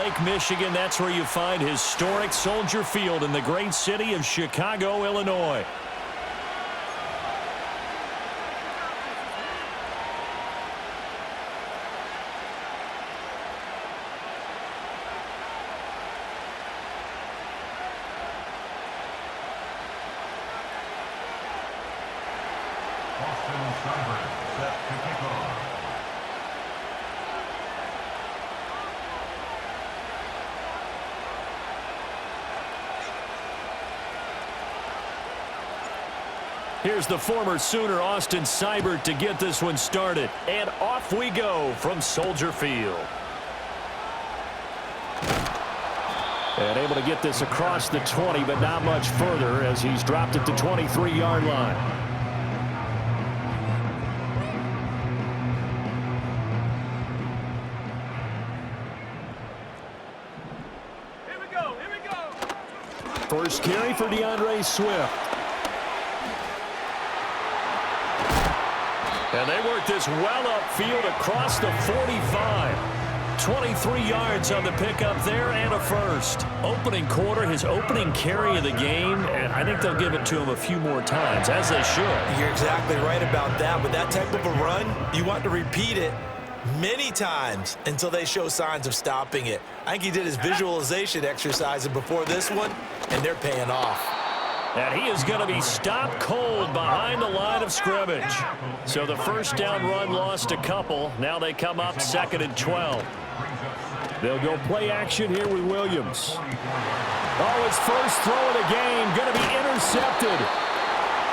Lake Michigan. That's where you find historic Soldier Field in the great city of Chicago, Illinois. Here's the former Sooner, Austin Seibert, to get this one started. And off we go from Soldier Field. And able to get this across the 20, but not much further as he's dropped it to 23-yard line. Here we go. First carry for DeAndre Swift. And they work this well upfield across the 45. 23 yards on the pickup there and a first. Opening quarter, his opening carry of the game, and I think they'll give it to him a few more times, as they should. You're exactly right about that. With that type of a run, you want to repeat it many times until they show signs of stopping it. I think he did his visualization exercises before this one, and they're paying off. And he is going to be stopped cold behind the line of scrimmage. So the first down run lost a couple. Now they come up 2nd and 12. They'll go play action here with Williams. Oh, his first throw of the game going to be intercepted.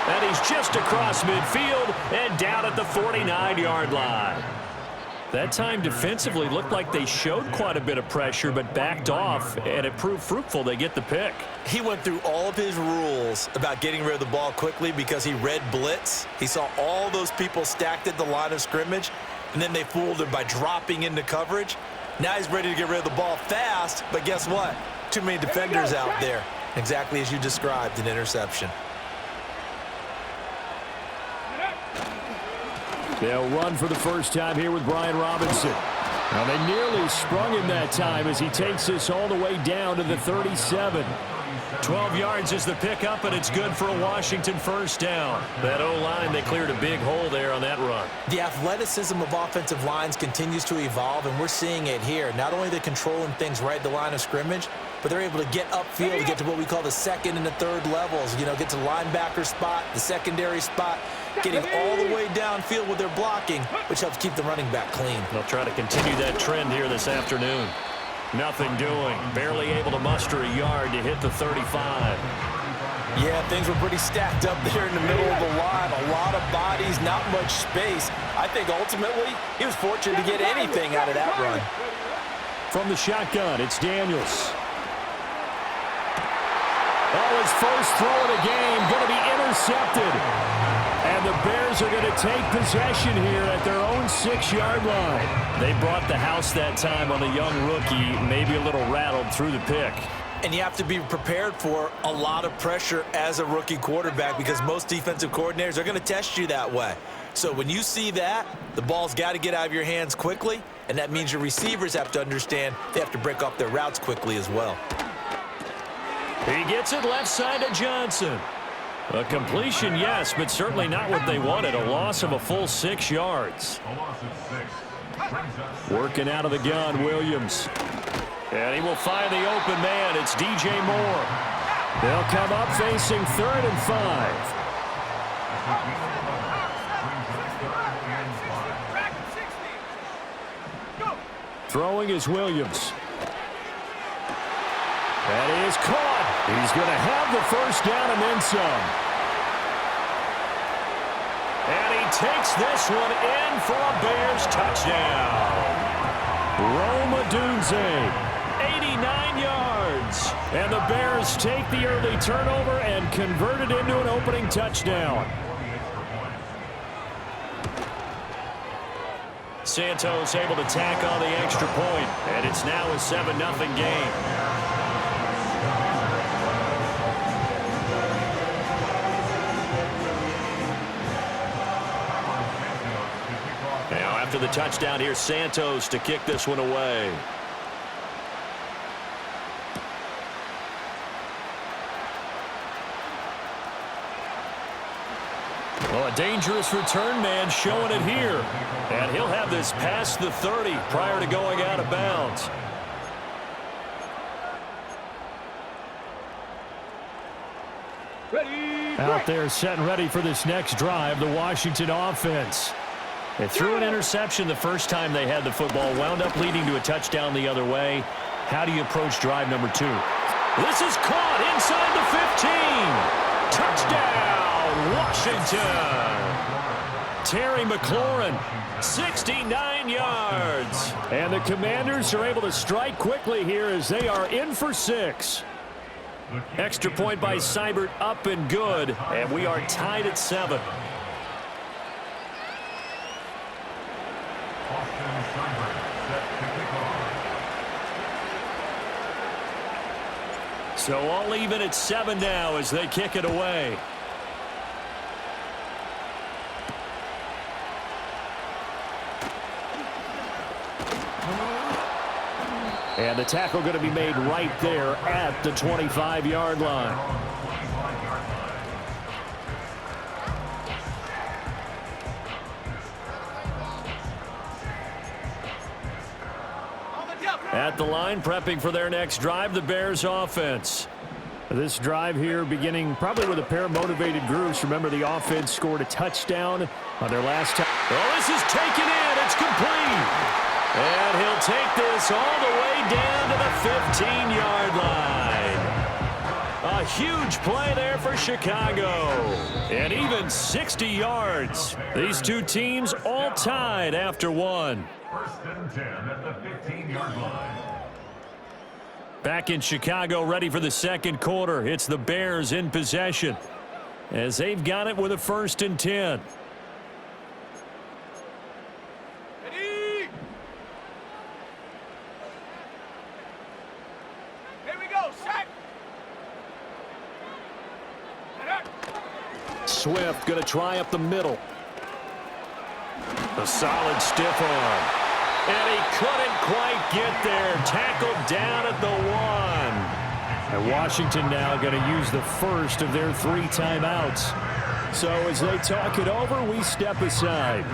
And he's just across midfield and down at the 49-yard line. That time defensively looked like they showed quite a bit of pressure but backed off, and it proved fruitful. They get the pick. He went through all of his rules about getting rid of the ball quickly because he read blitz. He saw all those people stacked at the line of scrimmage, and then they fooled him by dropping into coverage. Now he's ready to get rid of the ball fast, but guess what? Too many defenders out there. Exactly as you described, an interception. They'll run for the first time here with Brian Robinson. Now they nearly sprung him that time as he takes this all the way down to the 37. 12 yards is the pickup, and it's good for a Washington first down. That O-line, they cleared a big hole there on that run. The athleticism of offensive lines continues to evolve, and we're seeing it here. Not only are they controlling things right at the line of scrimmage, but they're able to get upfield to get to what we call the second and the third levels. You know, get to the linebacker spot, the secondary spot, getting all the way downfield with their blocking, which helps keep the running back clean. They'll try to continue that trend here this afternoon. Nothing doing. Barely able to muster a yard to hit the 35. Yeah, things were pretty stacked up there in the middle of the line. A lot of bodies, not much space. I think ultimately he was fortunate to get anything out of that run. From the shotgun, it's Daniels. Oh, his first throw of the game going to be intercepted. And the Bears are going to take possession here at their own 6-yard line. They brought the house that time on the young rookie, maybe a little rattled through the pick. And you have to be prepared for a lot of pressure as a rookie quarterback because most defensive coordinators are going to test you that way. So when you see that, the ball's got to get out of your hands quickly, and that means your receivers have to understand they have to break off their routes quickly as well. He gets it left side to Johnson. A completion, yes, but certainly not what they wanted. A loss of a full 6 yards. Working out of the gun, Williams. And he will find the open man. It's DJ Moore. They'll come up facing 3rd and 5. Throwing is Williams. That is caught. He's going to have the first down and then some. And he takes this one in for a Bears touchdown. Rome Odunze, 89 yards. And the Bears take the early turnover and convert it into an opening touchdown. Santos able to tack on the extra point, and it's now a 7-0 game. Now after the touchdown, here's Santos to kick this one away. Well, a dangerous return man showing it here. And he'll have this past the 30 prior to going out of bounds. Out there setting ready for this next drive, the Washington offense. They threw an interception the first time they had the football, wound up leading to a touchdown the other way. How do you approach drive number 2? This is caught inside the 15. Touchdown, Washington. Terry McLaurin, 69 yards. And the Commanders are able to strike quickly here as they are in for 6. Extra point by Seibert, up and good, and we are tied at 7. So all even at 7 now as they kick it away. And the tackle going to be made right there at the 25-yard line. At the line, prepping for their next drive, the Bears offense. This drive here beginning probably with a pair of motivated groups. Remember, the offense scored a touchdown on their last time. Oh, this is taken in. It's complete. And he'll take this all the way down to the 15-yard line. A huge play there for Chicago. And even 60 yards. These two teams all tied after 1. 1st and 10 at the 15-yard line. Back in Chicago, ready for the second quarter. It's the Bears in possession as they've got it with a 1st and 10. Swift going to try up the middle. A solid stiff arm. And he couldn't quite get there. Tackled down at the 1. And Washington now going to use the first of their 3 timeouts. So as they talk it over, we step aside.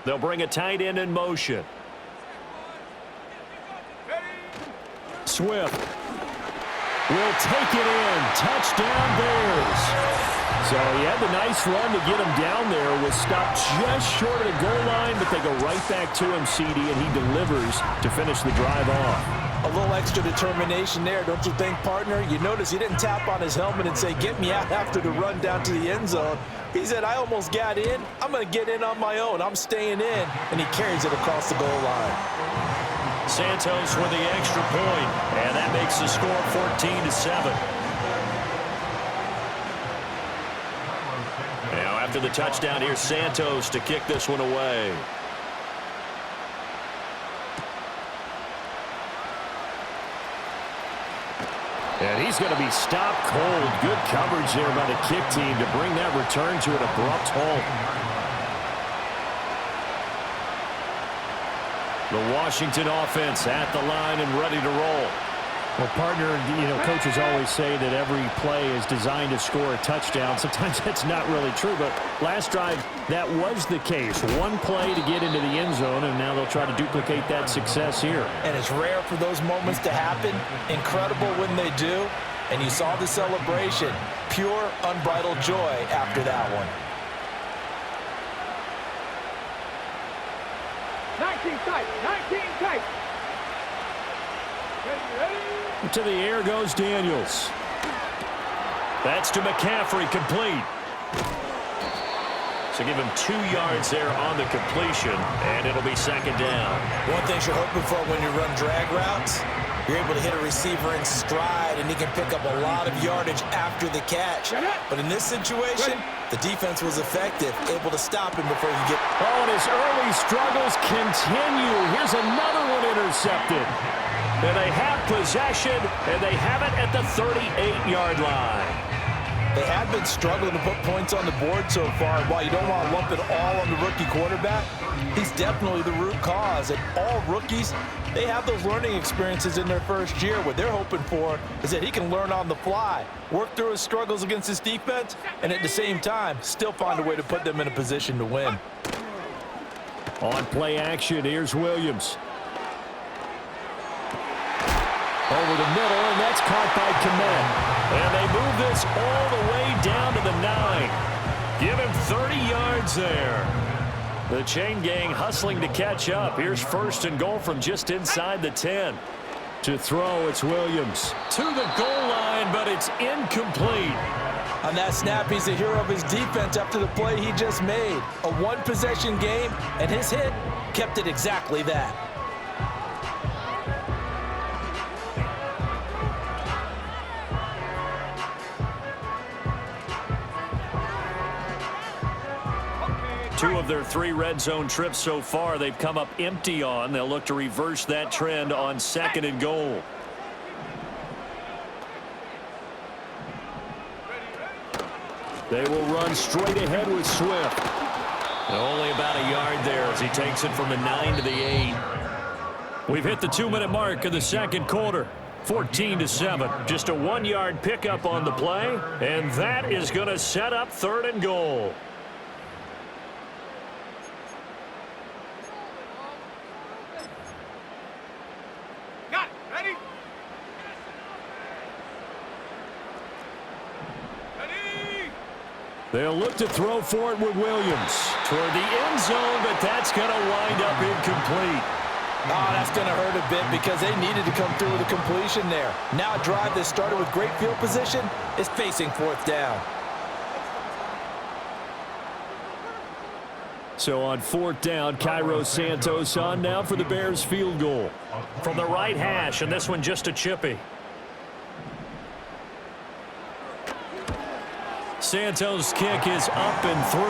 They'll bring a tight end in motion. Swift will take it in. Touchdown, Bears. So he had the nice run to get him down there. Was stopped just short of the goal line, but they go right back to him, CD, and he delivers to finish the drive off. A little extra determination there, don't you think, partner? You notice he didn't tap on his helmet and say, get me out after the run down to the end zone. He said, I almost got in. I'm going to get in on my own. I'm staying in. And he carries it across the goal line. Santos with the extra point, and that makes the score 14-7. Now after the touchdown, here's Santos to kick this one away. And he's going to be stopped cold. Good coverage there by the kick team to bring that return to an abrupt halt. The Washington offense at the line and ready to roll. Well, partner, coaches always say that every play is designed to score a touchdown. Sometimes that's not really true, but last drive, that was the case. One play to get into the end zone, and now they'll try to duplicate that success here. And it's rare for those moments to happen. Incredible when they do. And you saw the celebration. Pure, unbridled joy after that one. 19 tight, 19 tight. Ready? To the air goes Daniels. That's to McCaffrey, complete. So give him 2 yards there on the completion, and it'll be second down. One thing you're hoping for when you run drag routes, you're able to hit a receiver in stride, and he can pick up a lot of yardage after the catch. But in this situation, the defense was effective, able to stop him before you get... Oh, and his early struggles continue. Here's another one intercepted. And they have possession, and they have it at the 38-yard line. They have been struggling to put points on the board so far. While you don't want to lump it all on the rookie quarterback, he's definitely the root cause. And all rookies, they have those learning experiences in their first year. What they're hoping for is that he can learn on the fly, work through his struggles against his defense, and at the same time, still find a way to put them in a position to win. On play action, here's Williams. Over the middle, and that's caught by Kmet. And they move this all the way down to the 9. Give him 30 yards there. The chain gang hustling to catch up. Here's 1st and goal from just inside the 10. To throw, it's Williams. To the goal line, but it's incomplete. On that snap, he's the hero of his defense after the play he just made. A one-possession game, and his hit kept it exactly that. Two of their 3 red zone trips so far, they've come up empty on. They'll look to reverse that trend on 2nd and goal. They will run straight ahead with Swift. Only about a yard there as he takes it from the 9 to the 8. We've hit the 2-minute mark of the 2nd quarter. 14-7. Just a 1-yard pickup on the play, and that is going to set up 3rd and goal. They'll look to throw for it with Williams. Toward the end zone, but that's going to wind up incomplete. Oh, that's going to hurt a bit because they needed to come through with a completion there. Now a drive that started with great field position is facing 4th down. So on 4th down, Cairo Santos on now for the Bears field goal. From the right hash, and this one just a chippy. Santos' kick is up and through,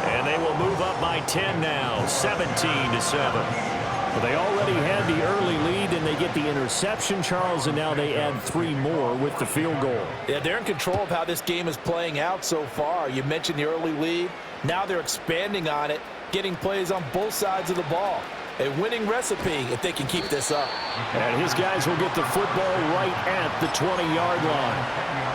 and they will move up by 10 now, 17-7. Well, they already had the early lead, and they get the interception, Charles, and now they add 3 more with the field goal. Yeah, they're in control of how this game is playing out so far. You mentioned the early lead. Now they're expanding on it, getting plays on both sides of the ball. A winning recipe if they can keep this up. And his guys will get the football right at the 20-yard line.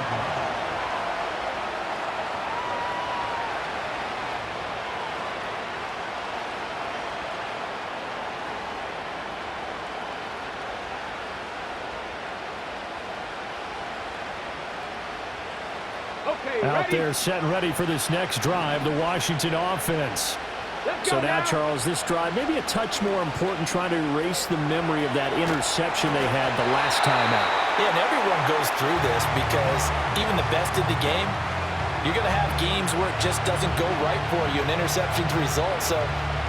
Out there set and ready for this next drive, the Washington offense. So now, Charles, this drive maybe a touch more important, trying to erase the memory of that interception they had the last time out. Yeah, and everyone goes through this because even the best of the game, you're going to have games where it just doesn't go right for you, and interceptions result. So,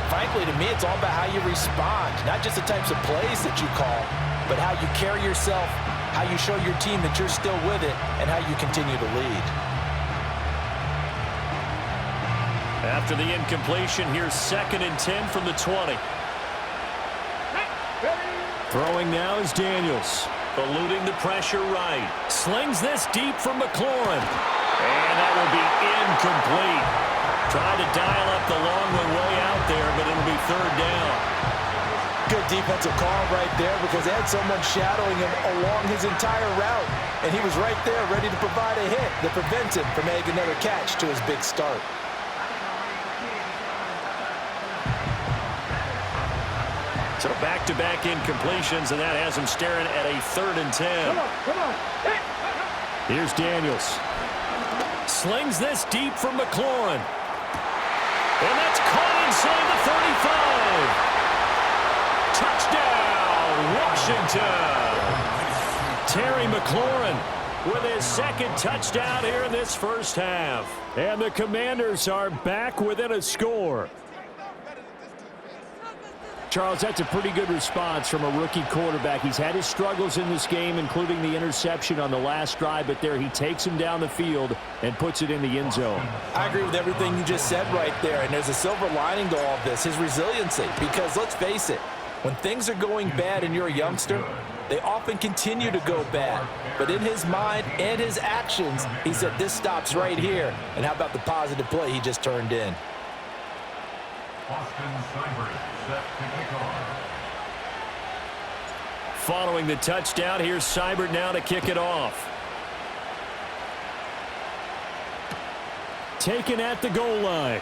frankly, to me, it's all about how you respond, not just the types of plays that you call, but how you carry yourself, how you show your team that you're still with it, and how you continue to lead. After the incompletion, here's 2nd and 10 from the 20. Throwing now is Daniels. Eluding the pressure right. Slings this deep from McLaurin. And that will be incomplete. Tried to dial up the long one way out there, but it'll be 3rd down. Good defensive call right there because they had someone shadowing him along his entire route. And he was right there ready to provide a hit that prevents him from making another catch to his big start. So back-to-back incompletions, and that has him staring at a 3rd and 10. Come on. Hey. Here's Daniels. Slings this deep from McLaurin. And that's caught inside the 35. Touchdown, Washington. Terry McLaurin with his 2nd touchdown here in this first half. And the Commanders are back within a score. Charles, that's a pretty good response from a rookie quarterback. He's had his struggles in this game, including the interception on the last drive, but there he takes him down the field and puts it in the end zone. I agree with everything you just said right there, and there's a silver lining to all of this, his resiliency. Because let's face it, when things are going bad and you're a youngster, They often continue to go bad. But in his mind and his actions, he said, this stops right here. And how about the positive play he just turned in? Austin Seibert set to kick off. Following the touchdown, here's Seibert now to kick it off. Taken at the goal line.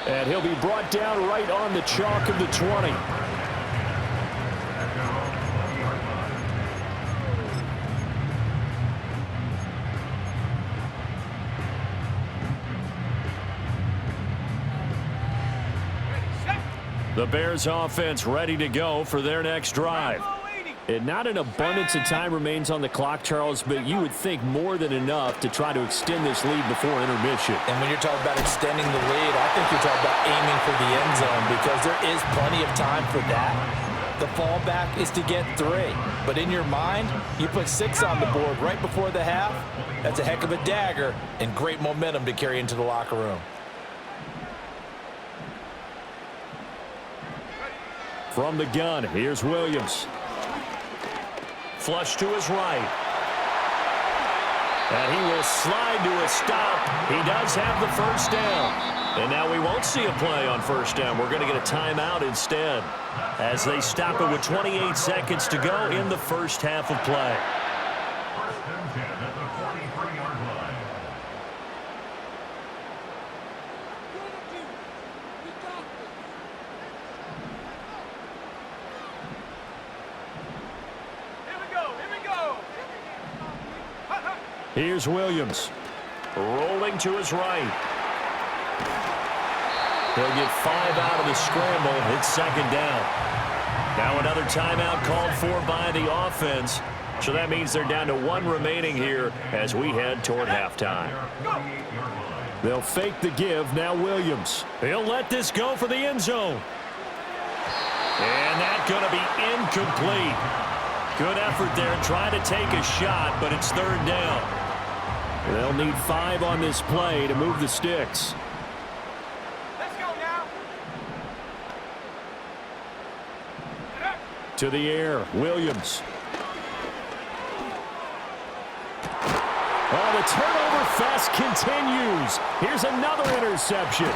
And he'll be brought down right on the chalk of the 20. The Bears offense ready to go for their next drive. And not an abundance of time remains on the clock, Charles, but you would think more than enough to try to extend this lead before intermission. And when you're talking about extending the lead, I think you're talking about aiming for the end zone because there is plenty of time for that. The fallback is to get 3. But in your mind, you put 6 on the board right before the half. That's a heck of a dagger and great momentum to carry into the locker room. From the gun, here's Williams. Flush to his right. And he will slide to a stop. He does have the first down. And now we won't see a play on first down. We're going to get a timeout instead as they stop it with 28 seconds to go in the first half of play. First and 10 at the 43-yard line. Here's Williams. Rolling to his right. He'll get 5 out of the scramble. It's second down. Now another timeout called for by the offense. So that means they're down to 1 remaining here as we head toward halftime. They'll fake the give. Now Williams. He'll let this go for the end zone. And that's going to be incomplete. Good effort there trying to take a shot, but it's third down. They'll need 5 on this play to move the sticks. Let's go now. To the air, Williams. Oh, the turnover fest continues. Here's another interception.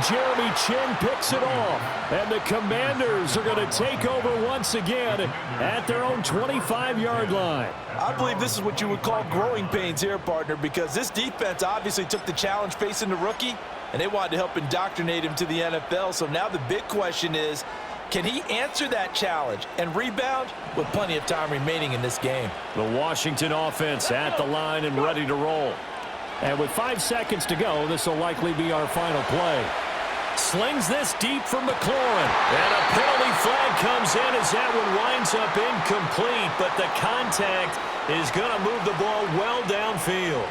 Jeremy Chinn picks it off, and the Commanders are going to take over once again at their own 25-yard line. I believe this is what you would call growing pains here, partner, because this defense obviously took the challenge facing the rookie, and they wanted to help indoctrinate him to the NFL. So now the big question is, can he answer that challenge and rebound with plenty of time remaining in this game? The Washington offense at the line and ready to roll. And with 5 seconds to go, this will likely be our final play. Slings this deep for McLaurin. And a penalty flag comes in as that one winds up incomplete. But the contact is going to move the ball well downfield.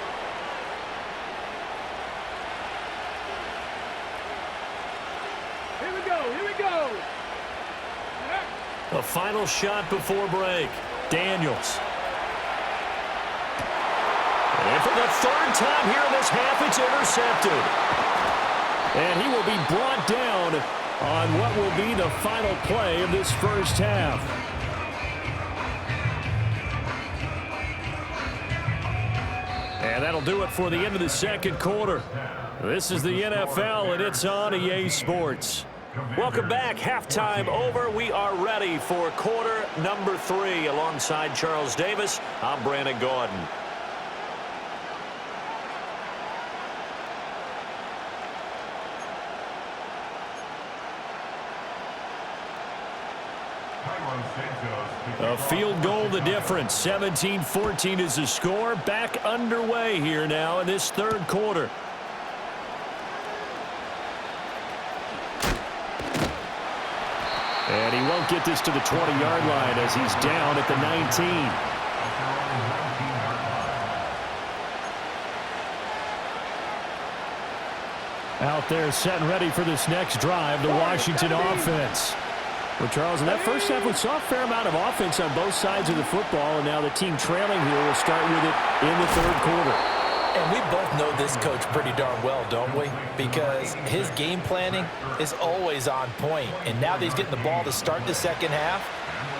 Here we go. Here we go. A final shot before break. Daniels. And for the third time here in this half, it's intercepted. And he will be brought down on what will be the final play of this first half. And that'll do it for the end of the second quarter. This is the NFL, and it's on EA Sports. Welcome back. Halftime over. We are ready for quarter number 3. Alongside Charles Davis, I'm Brandon Gordon. A field goal the difference. 17-14 is the score. Back underway here now in this third quarter. And he won't get this to the 20-yard line as he's down at the 19. Out there set and ready for this next drive, the Washington offense. Well, Charles, in that first half, we saw a fair amount of offense on both sides of the football, and now the team trailing here will start with it in the third quarter. And we both know this coach pretty darn well, don't we? Because his game planning is always on point. And now that he's getting the ball to start the second half,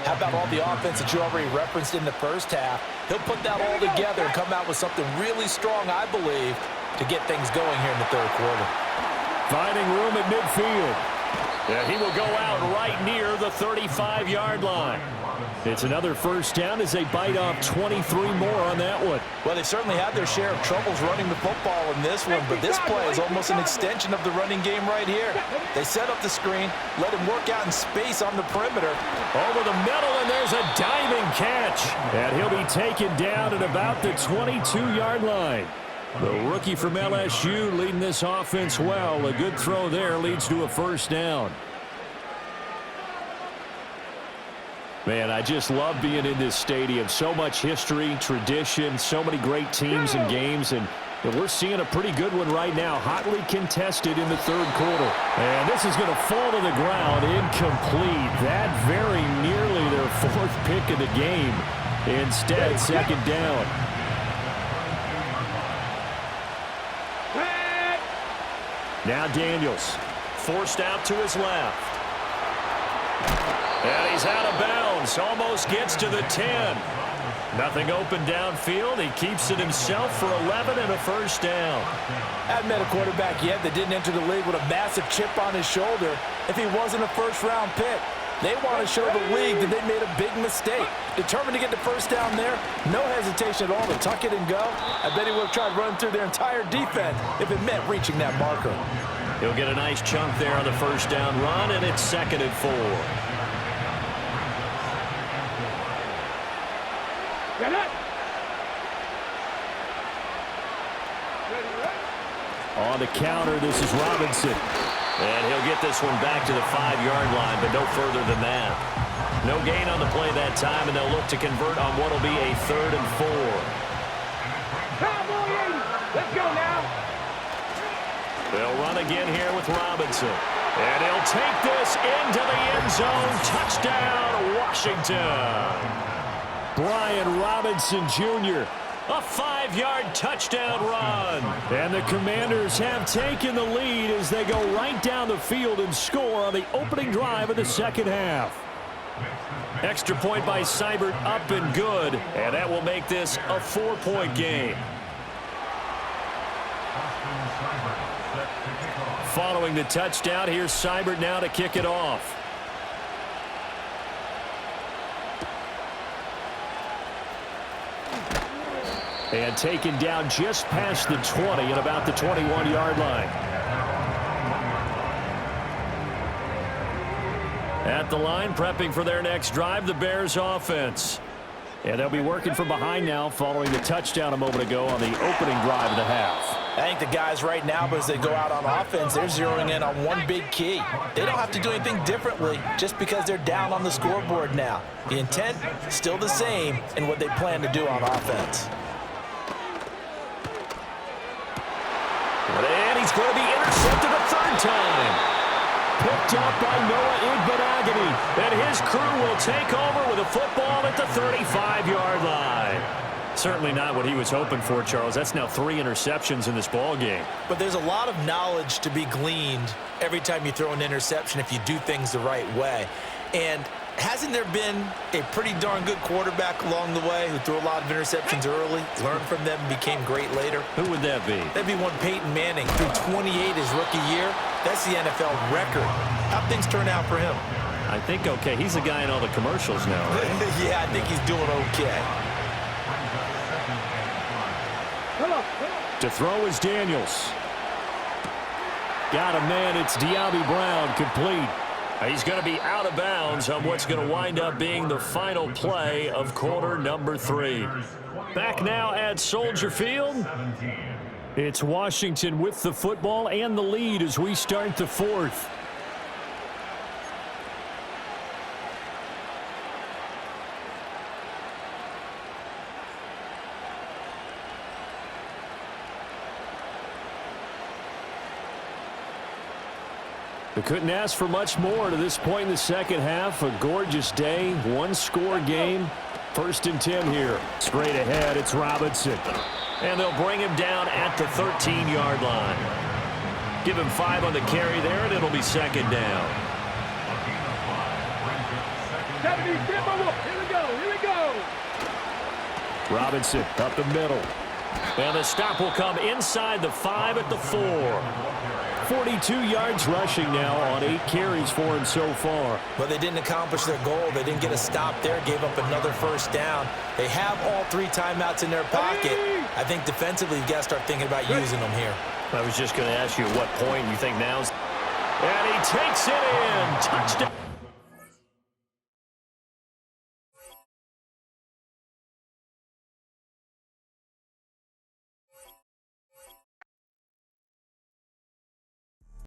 How about all the offense that you already referenced in the first half? He'll put that all together and come out with something really strong, I believe, to get things going here in the third quarter. Finding room at midfield. Yeah, he will go out right near the 35-yard line. It's another first down as they bite off 23 more on that one. Well, they certainly had their share of troubles running the football in this one, but this play is almost an extension of the running game right here. They set up the screen, let him work out in space on the perimeter. Over the middle, and there's a diving catch. And he'll be taken down at about the 22-yard line. The rookie from LSU leading this offense well. A good throw there leads to a first down. Man, I just love being in this stadium. So much history, tradition, so many great teams and games, and we're seeing a pretty good one right now, hotly contested in the third quarter. And this is going to fall to the ground, incomplete. That very nearly their fourth pick of the game. Instead, second down. Now Daniels, forced out to his left. And he's out of bounds, almost gets to the 10. Nothing open downfield. He keeps it himself for 11 and a first down. Hadn't met a quarterback yet that didn't enter the league with a massive chip on his shoulder if he wasn't a first-round pick. They want to show the league that they made a big mistake. Determined to get the first down there, no hesitation at all to tuck it and go. I bet he would have tried running through their entire defense if it meant reaching that marker. He'll get a nice chunk there on the first down run, and it's 2nd and 4. Get it. On the counter, this is Robinson. And he'll get this one back to the 5-yard line, but no further than that. No gain on the play that time, and they'll look to convert on what will be a 3rd and 4. Cowboy, let's go now. They'll run again here with Robinson. And he'll take this into the end zone. Touchdown, Washington. Brian Robinson Jr., a 5-yard touchdown run. And the Commanders have taken the lead as they go right down the field and score on the opening drive of the second half. Extra point by Seibert up and good, and that will make this a 4-point game. Following the touchdown, here's Seibert now to kick it off. And taken down just past the 20 at about the 21-yard line. At the line, prepping for their next drive, the Bears offense. And they'll be working from behind now following the touchdown a moment ago on the opening drive of the half. I think the guys right now, as they go out on offense, they're zeroing in on one big key. They don't have to do anything differently just because they're down on the scoreboard now. The intent, still the same in what they plan to do on offense. And he's going to be intercepted a third time. Picked up by Noah Igbenogany. And his crew will take over with a football at the 35-yard line. Certainly not what he was hoping for, Charles. That's now 3 interceptions in this ball game. But there's a lot of knowledge to be gleaned every time you throw an interception if you do things the right way. And hasn't there been a pretty darn good quarterback along the way who threw a lot of interceptions early, learned from them, and became great later? Who would that be? That'd be one Peyton Manning, threw 28 his rookie year. That's the NFL record. How'd things turn out for him? I think okay. He's the guy in all the commercials now, right? Yeah, I think he's doing okay. To throw is Daniels. Got a man. It's De'Ami Brown, complete. He's going to be out of bounds on what's going to wind up being the final play of quarter number 3. Back now at Soldier Field. It's Washington with the football and the lead as we start the 4th. We couldn't ask for much more to this point in the second half. A gorgeous day, 1-score game. 1st and 10 here. Straight ahead, it's Robinson. And they'll bring him down at the 13-yard line. Give him 5 on the carry there, and it'll be 2nd down. 70, tempo up. Here we go. Here we go. Robinson up the middle. And the stop will come inside the 5 at the 4. 42 yards rushing now on 8 carries for him so far. But they didn't accomplish their goal. They didn't get a stop there, gave up another first down. They have all 3 timeouts in their pocket. I think defensively, you've got to start thinking about using them here. I was just going to ask you at what point you think now's... And he takes it in. Touchdown.